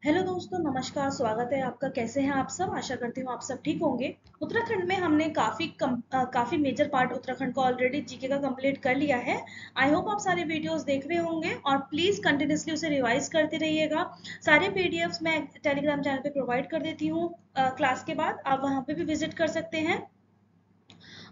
Hello दोस्तों, नमस्कार। स्वागत है आपका। कैसे हैं आप सब? आशा करती हूँ आप सब ठीक होंगे। उत्तराखंड में हमने काफी मेजर पार्ट उत्तराखंड का ऑलरेडी जीके का कंप्लीट कर लिया है। आई होप आप सारे वीडियोस देख रहे होंगे और प्लीज कंटिन्यूसली उसे रिवाइज करते रहिएगा। सारे पीडीएफ्स मैं टेलीग्राम चैनल पे प्रोवाइड कर देती हूँ। क्लास के बाद आप वहाँ पे भी विजिट कर सकते हैं।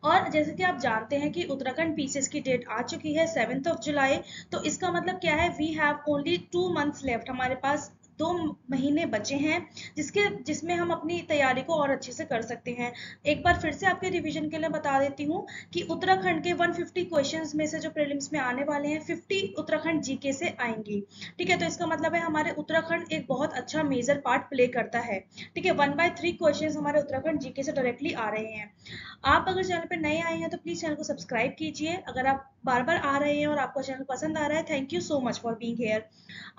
और जैसे कि आप जानते हैं कि उत्तराखंड पीसीएस की डेट आ चुकी है 7 जुलाई। तो इसका मतलब क्या है, we have only 2 months left. हमारे पास 2 महीने बचे हैं जिसमें हम अपनी तैयारी को और अच्छे से कर सकते हैं। एक बार फिर से आपके रिवीजन के लिए बता देती हूँ कि उत्तराखंड के 150 क्वेश्चंस में से जो प्रीलिम्स में आने वाले हैं 50 उत्तराखंड जीके से आएंगी। ठीक है, तो इसका मतलब है हमारे उत्तराखंड एक बहुत अच्छा मेजर पार्ट प्ले करता है। ठीक है, 1/3 क्वेश्चंस हमारे उत्तराखंड जीके से डायरेक्टली आ रहे हैं। आप अगर चैनल पे नए आए हैं तो प्लीज चैनल को सब्सक्राइब कीजिए। अगर आप बार बार आ रहे हैं और आपको चैनल पसंद आ रहा है, thank you so much for being here.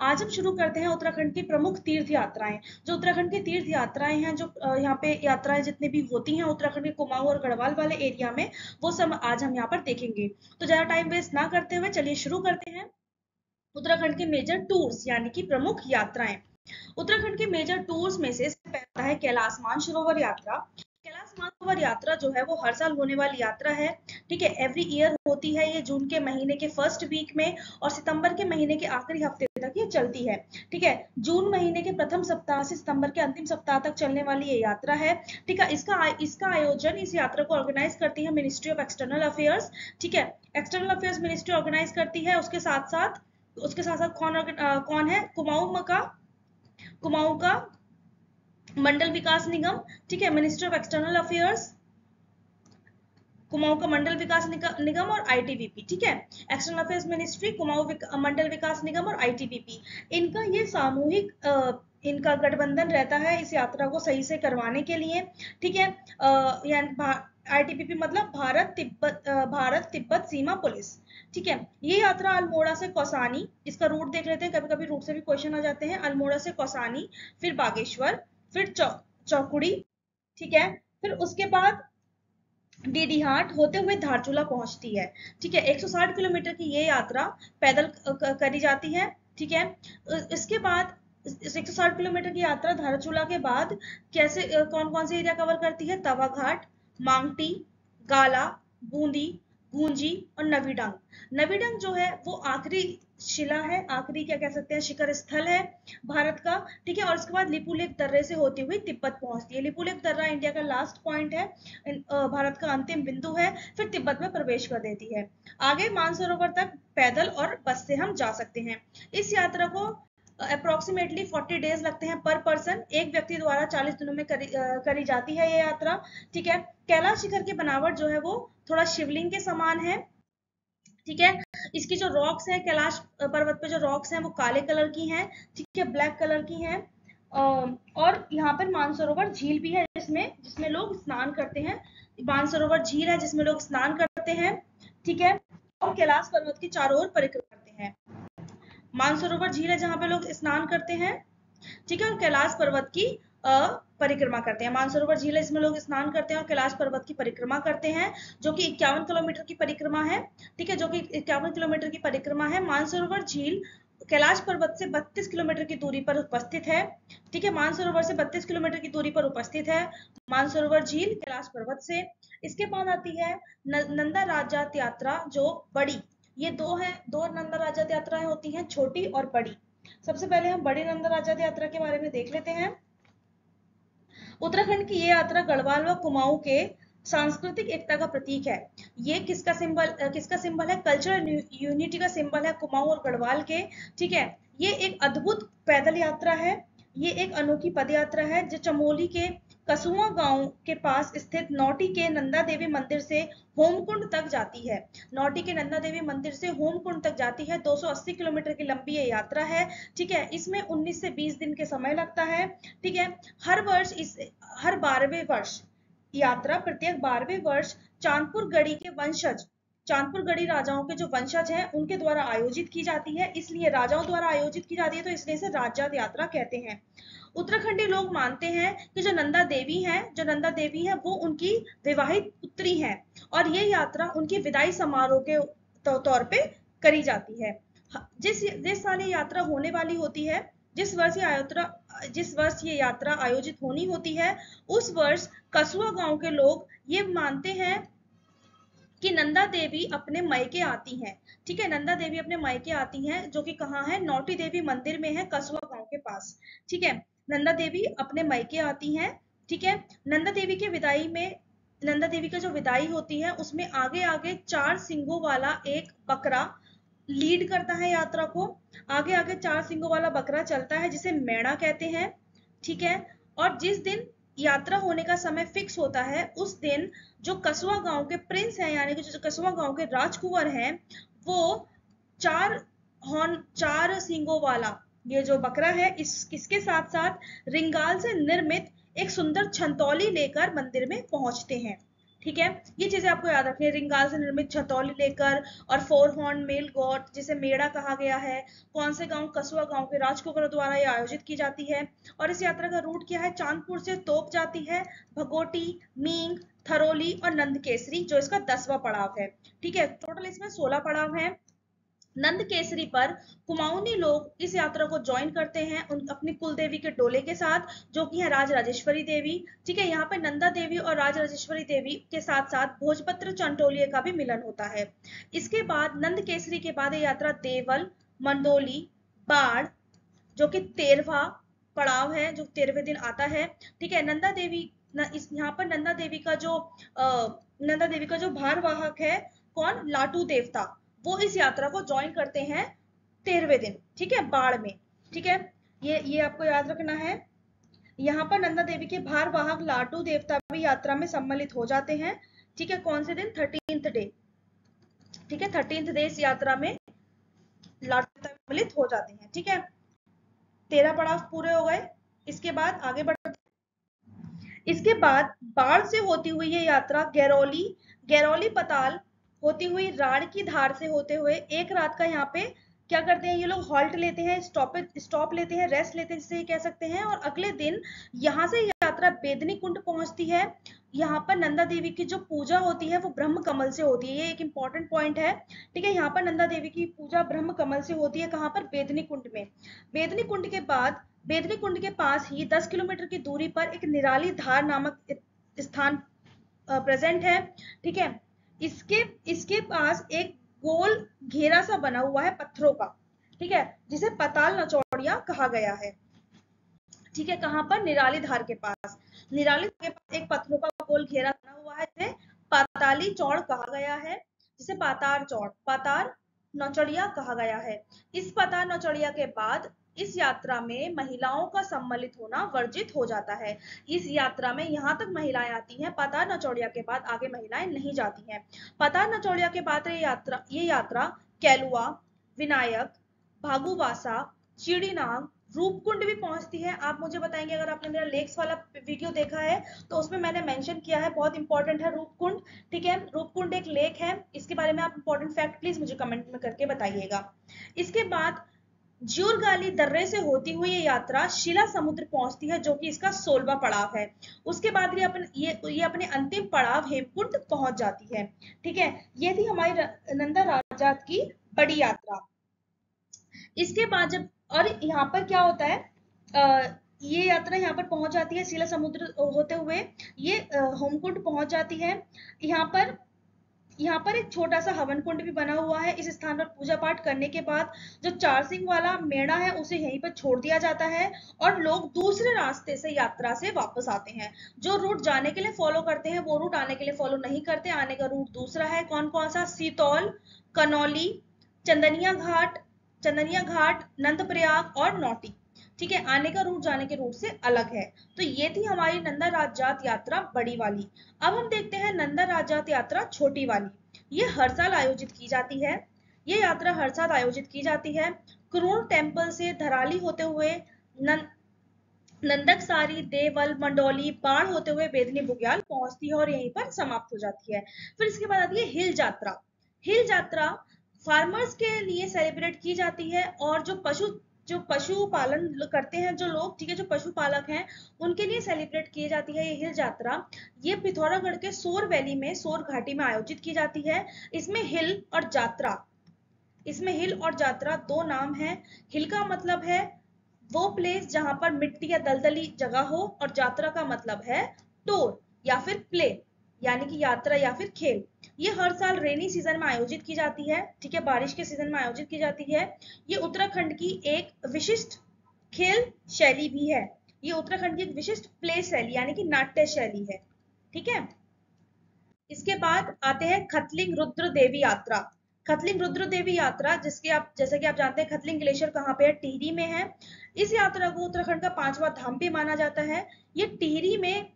आज हम शुरू करते हैं उत्तराखंड की प्रमुख तीर्थ यात्राएं। जो उत्तराखंड की तीर्थ यात्राएं हैं, जो यहाँ पे यात्राएं जितनी भी होती हैं उत्तराखंड के कुमाऊं और गढ़वाल वाले एरिया में, वो सब आज हम यहाँ पर देखेंगे। तो ज्यादा टाइम वेस्ट ना करते हुए चलिए शुरू करते हैं। उत्तराखंड के मेजर टूर्स यानी कि प्रमुख यात्राएं। उत्तराखंड के मेजर टूर्स में से पहला है कैलाश मानसरोवर यात्रा। कैलाश मानसरोवर यात्रा जो है वो हर साल होने वाली यात्रा है। ठीक है, एवरी ईयर होती है। ये जून के महीने के फर्स्ट वीक में और सितंबर के महीने के आखिरी हफ्ते तक ये चलती है। ठीक है, जून महीने के प्रथम सप्ताह से सितंबर के अंतिम सप्ताह तक चलने वाली ये यात्रा है। ठीक है, इसका आयोजन, इस यात्रा को ऑर्गेनाइज करती है मिनिस्ट्री ऑफ एक्सटर्नल अफेयर्स। ठीक है, एक्सटर्नल अफेयर्स मिनिस्ट्री ऑर्गेनाइज करती है। उसके साथ साथ कौन है? कुमाऊं का मंडल विकास निगम। ठीक है, ministry of external affairs, Kumaon का मंडल विकास निगम और आईटीबीपी। ठीक है, एक्सटर्नल अफेयर्स मिनिस्ट्री, कुमाऊं मंडल विकास निगम और आईटीबीपी, इनका ये सामूहिक इनका गठबंधन रहता है इस यात्रा को सही से करवाने के लिए। ठीक है, आईटीबीपी मतलब भारत तिब्बत सीमा पुलिस। ठीक है, ये यात्रा अल्मोड़ा से कौसानी, इसका रूट देख लेते हैं, कभी कभी रूट से भी क्वेश्चन आ जाते हैं। अल्मोड़ा से कौसानी, फिर बागेश्वर, फिर चौकुड़ी। ठीक है, फिर उसके बाद डीडीहाट होते हुए धारचूला पहुंचती है। ठीक है, 160 किलोमीटर की ये यात्रा पैदल करी जाती है। ठीक है, इसके बाद 160 किलोमीटर की यात्रा धारचूला के बाद कौन कौन से एरिया कवर करती है? तवाघाट, मांगटी, गाला, बूंदी, गूंजी और नवीडंग। नवीडंग जो है वो आखिरी शिला है, आखिरी क्या कह सकते हैं, शिखर स्थल है भारत का। ठीक है, और उसके बाद लिपुलेख दर्रे से होती हुई तिब्बत पहुंचती है। लिपुलेख दर्रा इंडिया का लास्ट पॉइंट है, भारत का अंतिम बिंदु है, फिर तिब्बत में प्रवेश कर देती है। आगे मानसरोवर तक पैदल और बस से हम जा सकते हैं। इस यात्रा को अप्रोक्सीमेटली 40 डेज लगते हैं पर पर्सन। एक व्यक्ति द्वारा 40 दिनों में करी जाती है ये यात्रा। ठीक है, कैलाश शिखर की बनावट जो है वो थोड़ा शिवलिंग के समान है। ठीक है, इसकी जो रॉक्स हैं, कैलाश पर्वत पे जो रॉक्स हैं वो काले कलर की हैं। ठीक है, ब्लैक कलर की हैं। और यहाँ पर मानसरोवर झील भी है जिसमें लोग स्नान करते हैं। मानसरोवर झील है जिसमें लोग स्नान करते हैं। ठीक है, और कैलाश पर्वत की चारों ओर परिक्रमा करते हैं। मानसरोवर झील है जहाँ पे लोग स्नान करते हैं। ठीक है, और कैलाश पर्वत की परिक्रमा करते हैं। मानसरोवर झील है इसमें लोग स्नान करते हैं और कैलाश पर्वत की परिक्रमा करते हैं, जो कि 51 किलोमीटर की परिक्रमा है। ठीक है, जो कि 51 किलोमीटर की परिक्रमा है। मानसरोवर झील कैलाश पर्वत से 32 किलोमीटर की दूरी पर उपस्थित है। ठीक है, मानसरोवर से 32 किलोमीटर की दूरी पर उपस्थित है मानसरोवर झील कैलाश पर्वत से। इसके बाद आती है नंदा राजात यात्रा, जो बड़ी। ये दो नंदा राजात यात्राएं होती हैं, छोटी और बड़ी। सबसे पहले हम बड़ी नंदा राजात यात्रा के बारे में देख लेते हैं। उत्तराखंड की ये यात्रा गढ़वाल व कुमाऊं के सांस्कृतिक एकता का प्रतीक है। ये किसका सिंबल है? कल्चरल यूनिटी का सिंबल है कुमाऊं और गढ़वाल के। ठीक है, ये एक अद्भुत पैदल यात्रा है। ये एक अनोखी पद यात्रा है जो चमोली के कसुआ गांव के पास स्थित नौटी के नंदा देवी मंदिर से होमकुंड तक जाती है। नौटी के नंदा देवी मंदिर से होमकुंड तक जाती है। 280 किलोमीटर की लंबी ये यात्रा है। ठीक है, इसमें 19 से 20 दिन के समय लगता है। ठीक है, हर 12वें वर्ष प्रत्येक 12वें वर्ष चांदपुर गढ़ी राजाओं के जो वंशज हैं उनके द्वारा आयोजित की जाती है। इसलिए राजाओं द्वारा आयोजित की जाती है तो इसलिए इसे राजात यात्रा कहते हैं। उत्तराखंडी लोग मानते हैं कि जो नंदा देवी है वो उनकी विवाहित पुत्री है और ये यात्रा उनकी विदाई समारोह के तौर पे करी जाती है। जिस साल ये यात्रा होने वाली होती है जिस वर्ष ये यात्रा आयोजित होनी होती है, उस वर्ष कसुआ गांव के लोग ये मानते हैं कि नंदा देवी अपने मायके आती हैं। ठीक है, नंदा देवी अपने मायके आती हैं, जो कि कहाँ है, नौटी देवी मंदिर में है, कसुआ गांव के पास। ठीक है, नंदा देवी अपने मायके आती हैं। ठीक है, नंदा देवी के विदाई में, नंदा देवी का जो विदाई होती है उसमें आगे आगे 4 सिंगों वाला एक बकरा लीड करता है यात्रा को। आगे आगे 4 सिंगों वाला बकरा चलता है, जिसे मेढ़ा कहते हैं। ठीक है, और जिस दिन यात्रा होने का समय फिक्स होता है, उस दिन जो कसुआ गांव के प्रिंस हैं, यानी कि जो कसुआ गांव के राजकुंवर हैं, वो 4 सींगों वाला ये जो बकरा है, इसके साथ साथ रिंगाल से निर्मित एक सुंदर छंतौली लेकर मंदिर में पहुंचते हैं। ठीक है, ये चीजें आपको याद रखनी है, रिंगाल से निर्मित छतौली लेकर, और 4 हॉर्न मेल गॉड जिसे मेढ़ा कहा गया है, कौन से गांव, कसुआ गांव के राजकुमारों द्वारा ये आयोजित की जाती है। और इस यात्रा का रूट क्या है, चांदपुर से तोप जाती है, भगोटी, मींग, थरोली और नंदकेसरी, जो इसका 10वां पड़ाव है। ठीक है, टोटल इसमें 16 पड़ाव हैं। नंदकेसरी पर कुमाऊनी लोग इस यात्रा को ज्वाइन करते हैं अपनी कुल देवी के डोले के साथ, जो कि है राजराजेश्वरी देवी। ठीक है, यहाँ पे नंदा देवी और राजराजेश्वरी देवी के साथ साथ भोजपत्र चंटोलिया का भी मिलन होता है। इसके बाद नंदकेसरी के बाद ये यात्रा देवल, मंडोली, बाढ़, जो कि 13वां पड़ाव है, जो 13वें दिन आता है। ठीक है, नंदा देवी यहाँ पर नंदा देवी का जो भारवाहक है, कौन, लाटू देवता, वो इस यात्रा को ज्वाइन करते हैं 13वें दिन। ठीक है, बाढ़ में। ठीक है, ये आपको याद रखना है। यहाँ पर नंदा देवी के भारवाहक लाटू देवता भी यात्रा में सम्मिलित हो जाते हैं। ठीक है, कौन से दिन, 13th डे। ठीक है, 13th डे इस यात्रा में लाटू देवता सम्मिलित हो जाते हैं। ठीक है, 13 पड़ाव पूरे हो गए। इसके बाद आगे बढ़ते, इसके बाद बाढ़ से होती हुई ये यात्रा गैरोली पताल होती हुई राड़ की धार से होते हुए एक रात का यहाँ पे क्या करते हैं ये लोग, हॉल्ट लेते हैं, स्टॉप लेते हैं, रेस्ट लेते हैं जिसे ये कह सकते हैं। और अगले दिन यहाँ से यात्रा बेदनी कुंड पहुंचती है। यहाँ पर नंदा देवी की जो पूजा होती है वो ब्रह्म कमल से होती है, ये एक इंपॉर्टेंट पॉइंट है। ठीक है, यहाँ पर नंदा देवी की पूजा ब्रह्म कमल से होती है, कहाँ पर, बेदनी कुंड में। बेदनी कुंड के बाद, बेदनी कुंड के पास ही 10 किलोमीटर की दूरी पर एक निराली धार नामक स्थान प्रेजेंट है। ठीक है, इसके पास एक गोल घेरा सा बना हुआ है पत्थरों का। ठीक है, जिसे पताल नचौड़िया कहा गया है। ठीक है, कहां पर, निराली धार के पास। निराली के पास एक पत्थरों का गोल घेरा बना हुआ है, जिसे पाताली चौड़ कहा गया है, जिसे पातार नौचड़िया कहा गया है। इस पाताल नौचड़िया के बाद इस यात्रा में महिलाओं का सम्मिलित होना वर्जित हो जाता है। इस यात्रा में यहाँ तक महिलाएं आती हैं, पाताल नौचड़िया के बाद आगे महिलाएं नहीं जाती हैं। पाताल नौचड़िया के बाद ये यात्रा कैलुआ, विनायक, भागुवासा, चिड़ीनाग, रूपकुंड भी पहुंचती है। आप मुझे बताएंगे, अगर आपने मेरा लेक्स वाला वीडियो देखा है तो उसमें मैंने मेंशन किया है, बहुत इंपॉर्टेंट है रूपकुंड। ठीक है, रूपकुंड एक लेक है, इसके बारे में आप इंपॉर्टेंट फैक्ट प्लीज मुझे कमेंट में करके बताइएगा। इसके बाद ज्यूरगाली दर्रे से होती हुई ये यात्रा शिला समुद्र पहुंचती है, जो कि इसका 16वां पड़ाव है। उसके बाद ये अपने अंतिम पड़ाव हेमकुंड पहुंच जाती है। ठीक है, ये थी हमारी नंदा राजात की बड़ी यात्रा। इसके बाद जब, और यहाँ पर क्या होता है, ये यात्रा यहाँ पर पहुंच जाती है, शिला समुद्र होते हुए ये हेमकुंड पहुंच जाती है। यहाँ पर एक छोटा सा हवन कुंड भी बना हुआ है। इस स्थान पर पूजा पाठ करने के बाद जो 4 सिंह वाला मेढ़ा है उसे यहीं पर छोड़ दिया जाता है, और लोग दूसरे रास्ते से यात्रा से वापस आते हैं। जो रूट जाने के लिए फॉलो करते हैं वो रूट आने के लिए फॉलो नहीं करते, आने का रूट दूसरा है। कौन कौन सा, सीतौल, कनौली, चंदनिया घाट, नंदप्रयाग और नौटी। ठीक है, आने का रूट जाने के रूट से अलग है। तो ये थी हमारी नंदा राजात यात्रा बड़ी वाली। अब हम देखते हैं नंदा राजात यात्रा छोटी वाली। ये हर साल आयोजित की जाती है। ये यात्रा हर साल आयोजित की जाती है। क्रूर टेम्पल से धराली होते हुए नंदकसारी, देवल, मंडौली, बाढ़ होते हुए बेदनी बुग्याल पहुंचती है और यहीं पर समाप्त हो जाती है। फिर इसके बाद आती है हिल जात्रा। हिल जात्रा फार्मर्स के लिए सेलिब्रेट की जाती है, और जो पशु पालन करते हैं जो लोग, ठीक है, जो पशुपालक हैं उनके लिए सेलिब्रेट की जाती है ये हिल जात्रा। ये पिथौरागढ़ के सोर वैली में, सोर घाटी में आयोजित की जाती है। इसमें हिल और जात्रा दो नाम है। हिल का मतलब है वो प्लेस जहां पर मिट्टी या दलदली जगह हो, और यात्रा का मतलब है टूर या फिर प्ले, यानी कि यात्रा या फिर खेल। ये हर साल रेनी सीजन में आयोजित की जाती है, ठीक है, बारिश के सीजन में आयोजित की जाती है। ये उत्तराखंड की एक विशिष्ट खेल शैली भी है। ये उत्तराखंड की एक विशिष्ट प्ले शैली यानी कि नाट्य शैली है, ठीक है। इसके बाद आते हैं खतलिंग रुद्र देवी यात्रा। खतलिंग रुद्र देवी यात्रा, जिसके आप जैसे कि आप जानते हैं खतलिंग ग्लेशियर कहाँ पे है, टिहरी में है। इस यात्रा को उत्तराखंड का 5वां धाम भी माना जाता है। ये टिहरी में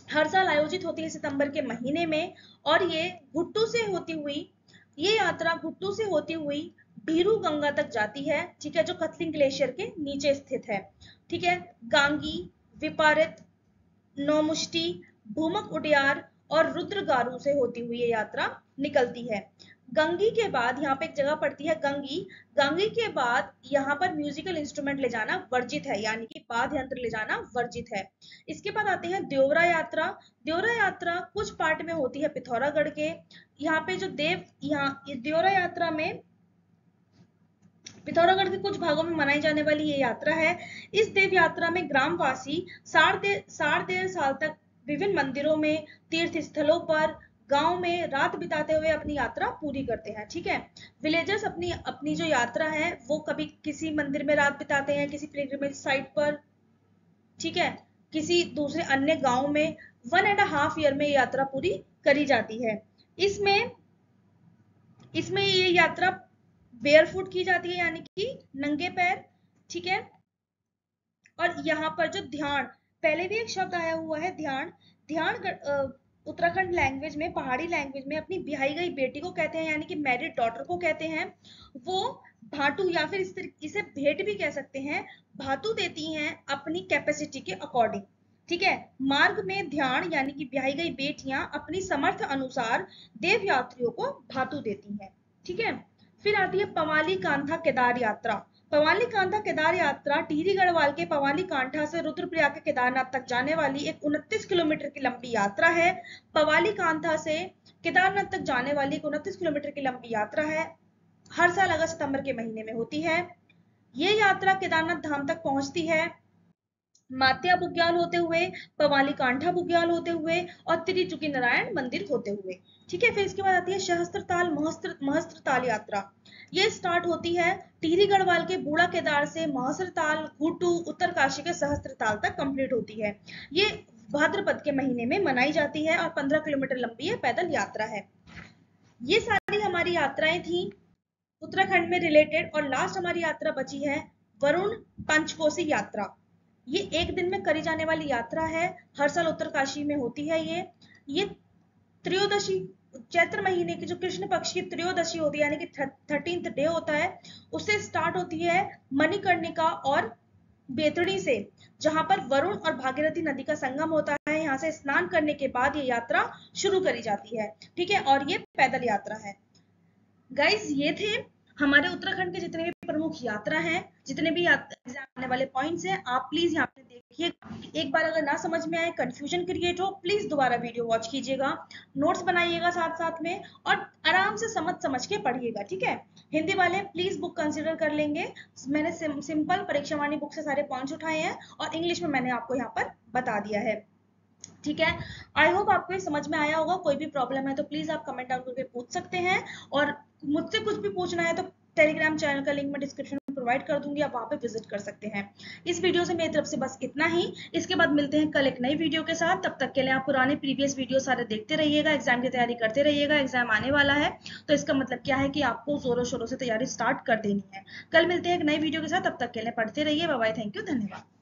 हर साल आयोजित होती है सितंबर के महीने में, और ये घुट्टू से होती हुई, ये यात्रा घुट्टू से होती हुई भीरू गंगा तक जाती है, ठीक है, जो खतलिंग ग्लेशियर के नीचे स्थित है, ठीक है। गांगी, विपरीत, नौमुष्टि, भूमक उडियार और रुद्रगारू से होती हुई ये यात्रा निकलती है। गंगी के बाद यहाँ पे एक जगह पड़ती है गंगी। गंगी के बाद यहाँ पर म्यूजिकल इंस्ट्रूमेंट ले जाना वर्जित है, यानी कि वाद्य यंत्र ले जाना वर्जित है। इसके बाद आते हैं देवरा यात्रा। देवरा यात्रा कुछ पार्ट में होती है पिथौरागढ़ के। यहाँ पे जो यहाँ देवरा यात्रा में पिथौरागढ़ के कुछ भागों में मनाई जाने वाली ये यात्रा है। इस देव यात्रा में ग्रामवासी साढ़े 1.5 साल तक विभिन्न मंदिरों में, तीर्थ स्थलों पर, गांव में रात बिताते हुए अपनी यात्रा पूरी करते हैं, ठीक है। विलेजर्स अपनी अपनी जो यात्रा है वो कभी किसी मंदिर में रात बिताते हैं, किसी पिलग्रिमेज साइट पर, ठीक है, किसी दूसरे अन्य गांव में। 1.5 ईयर में ये यात्रा पूरी करी जाती है। इसमें इसमें ये यात्रा बेयरफुट की जाती है, यानी कि नंगे पैर, ठीक है। और यहाँ पर जो ध्यान, पहले भी एक शब्द आया हुआ है ध्यान। ध्यान उत्तराखंड लैंग्वेज में, पहाड़ी लैंग्वेज में अपनी ब्याही गई बेटी को कहते हैं, यानी कि मैरिड डॉटर को कहते हैं। वो भाटू या फिर इसे भेंट भी कह सकते हैं, भातु देती हैं अपनी कैपेसिटी के अकॉर्डिंग, ठीक है। मार्ग में ध्यान यानी कि ब्याही गई बेटियां अपनी समर्थ अनुसार देव यात्रियों को भातु देती हैं, ठीक है। फिर आती है पवाली कांधा केदार यात्रा। पवाली कांधा केदार यात्रा टिहरी गढ़वाल के पवाली कांठा से रुद्रप्रयाग के केदारनाथ तक जाने वाली एक 29 किलोमीटर की लंबी यात्रा है। पवाली कांठा से केदारनाथ तक जाने वाली एक 29 किलोमीटर की लंबी यात्रा है। हर साल अगस्त सितंबर के महीने में होती है। ये यात्रा केदारनाथ धाम तक पहुंचती है मात्या बुग्याल होते हुए, पवाली कांठा बुग्याल होते हुए और त्रिचुकी नारायण मंदिर होते हुए, ठीक है। फिर इसके बाद आती है सहस्त्रताल महस्त्रताल यात्रा। ये स्टार्ट होती है टिहरी गढ़वाल के बूढ़ा केदार से महस्त्रताल, घुटू, उत्तरकाशी के सहस्त्रताल तक कंप्लीट होती है। ये भाद्रपद के महीने में मनाई जाती है और 15 किलोमीटर लंबी है, पैदल यात्रा है। ये सारी हमारी यात्राएं थी उत्तराखंड में रिलेटेड। और लास्ट हमारी यात्रा बची है वरुण पंचकोसी यात्रा। ये एक दिन में करी जाने वाली यात्रा है, हर साल उत्तरकाशी में होती है। ये त्रयोदशी, चैत्र महीने की जो कृष्ण पक्ष की त्रयोदशी होती है, यानी कि 13th डे होता है, उससे स्टार्ट होती है मणिकर्णिका और बेतड़ी से, जहां पर वरुण और भागीरथी नदी का संगम होता है। यहाँ से स्नान करने के बाद ये यात्रा शुरू करी जाती है, ठीक है। और ये पैदल यात्रा है। गाइज ये थे हमारे उत्तराखंड के जितने भी प्रमुख यात्रा हैं, जितने भी एग्जाम आने वाले पॉइंट्स हैं, आप प्लीज यहाँ पे देखिए। एक बार अगर ना समझ में आए, कंफ्यूजन क्रिएट हो, प्लीज दोबारा वीडियो वॉच कीजिएगा, नोट्स बनाइएगा साथ साथ में, और आराम से समझ के पढ़िएगा, ठीक है। हिंदी वाले प्लीज बुक कंसिडर कर लेंगे। मैंने सिंपल परीक्षा वाणी बुक से सारे पॉइंट्स उठाए हैं और इंग्लिश में मैंने आपको यहाँ पर बता दिया है, ठीक है। आई होप आपको ये समझ में आया होगा। कोई भी प्रॉब्लम है तो प्लीज आप कमेंट डाउन करके पूछ सकते हैं, और मुझसे कुछ भी पूछना है तो टेलीग्राम चैनल का लिंक मैं डिस्क्रिप्शन में प्रोवाइड कर दूंगी, आप वहां पे विजिट कर सकते हैं। इस वीडियो से मेरी तरफ से बस इतना ही। इसके बाद मिलते हैं कल एक नई वीडियो के साथ। तब तक के लिए आप पुराने प्रीवियस वीडियो सारे देखते रहिएगा, एग्जाम की तैयारी करते रहिएगा। एग्जाम आने वाला है तो इसका मतलब क्या है कि आपको जोरों शोरों से तैयारी स्टार्ट कर देनी है। कल मिलते हैं एक नई वीडियो के साथ, तब तक के लिए पढ़ते रहिए। बाय बाय, थैंक यू, धन्यवाद।